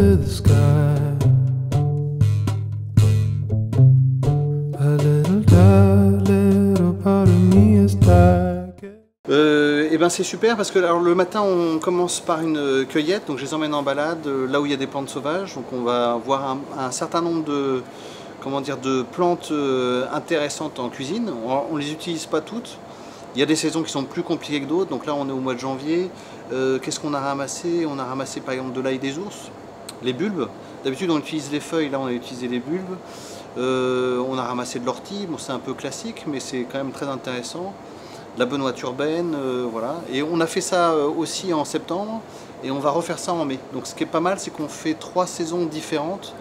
to the sky. A little part of me is tired. Et ben c'est super parce que alors, le matin on commence par une cueillette, donc je les emmène en balade là où il y a des plantes sauvages, donc on va voir un certain nombre de, de plantes intéressantes en cuisine. On les utilise pas toutes, il y a des saisons qui sont plus compliquées que d'autres, donc là on est au mois de janvier. Qu'est-ce qu'on a ramassé? On a ramassé par exemple de l'ail des ours, les bulbes. D'habitude on utilise les feuilles, là on a utilisé les bulbes. On a ramassé de l'ortie, bon, c'est un peu classique mais c'est quand même très intéressant. La benoîte urbaine, voilà. Et on a fait ça aussi en septembre et on va refaire ça en mai. Donc ce qui est pas mal, c'est qu'on fait 3 saisons différentes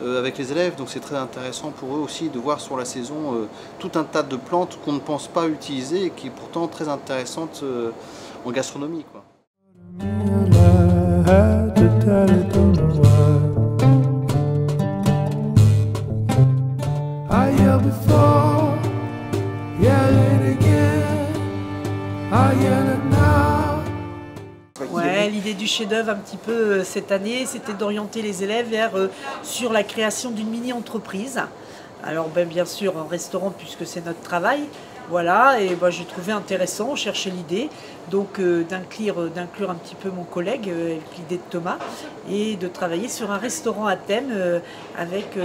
avec les élèves, donc c'est très intéressant pour eux aussi de voir sur la saison tout un tas de plantes qu'on ne pense pas utiliser et qui est pourtant très intéressantes en gastronomie, quoi. Ouais, l'idée du chef-d'œuvre un petit peu cette année, c'était d'orienter les élèves vers sur la création d'une mini-entreprise. Alors bien sûr un restaurant puisque c'est notre travail, voilà, et j'ai trouvé intéressant, chercher l'idée, donc d'inclure un petit peu mon collègue avec l'idée de Thomas et de travailler sur un restaurant à thème avec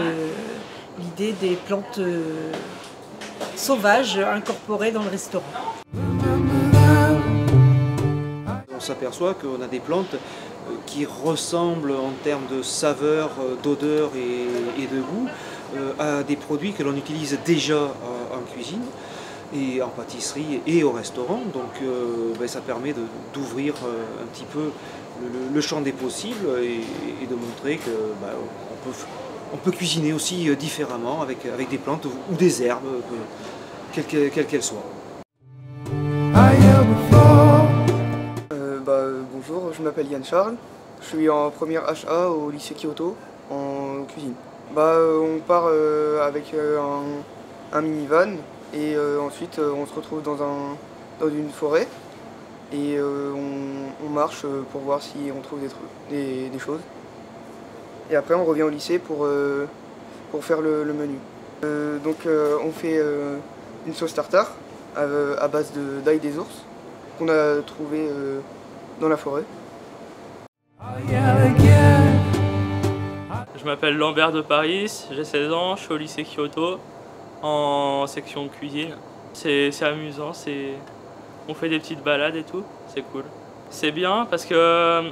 l'idée des plantes sauvages incorporées dans le restaurant. On s'aperçoit qu'on a des plantes qui ressemblent en termes de saveur, d'odeur et de goût à des produits que l'on utilise déjà en cuisine et en pâtisserie et au restaurant. Donc ça permet d'ouvrir un petit peu le champ des possibles et de montrer que on peut cuisiner aussi différemment avec des plantes ou des herbes, quelles qu'elles soient. Bonjour, je m'appelle Yann Charles, je suis en première HA au lycée Kyoto en cuisine. On part avec un minivan et ensuite on se retrouve dans une forêt et on marche pour voir si on trouve des choses. Et après on revient au lycée pour faire le menu. On fait une sauce tartare à base d'ail des ours qu'on a trouvé dans la forêt. Je m'appelle Lambert de Paris, j'ai 16 ans, je suis au lycée Kyoto en section cuisine. C'est amusant, on fait des petites balades et tout, c'est cool. C'est bien parce que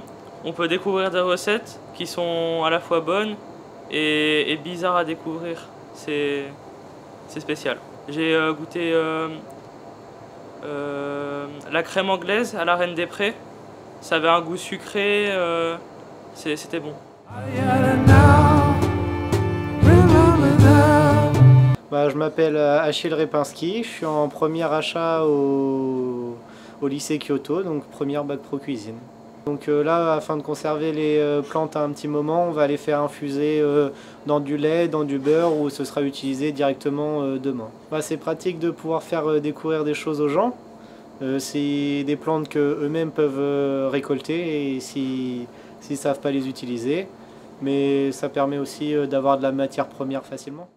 on peut découvrir des recettes qui sont à la fois bonnes et bizarres à découvrir. C'est spécial. J'ai goûté la crème anglaise à la Reine des Prés. Ça avait un goût sucré, c'était bon. Je m'appelle Achille Repinski, je suis en première achat au lycée Kyoto, donc première bac pro cuisine. Donc là, afin de conserver les plantes un petit moment, on va les faire infuser dans du lait, dans du beurre, où ce sera utilisé directement demain. C'est pratique de pouvoir faire découvrir des choses aux gens. C'est des plantes qu'eux-mêmes peuvent récolter et s'ils ne savent pas les utiliser. Mais ça permet aussi d'avoir de la matière première facilement.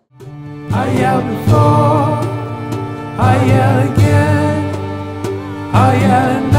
I yelled before, I yell again, I yell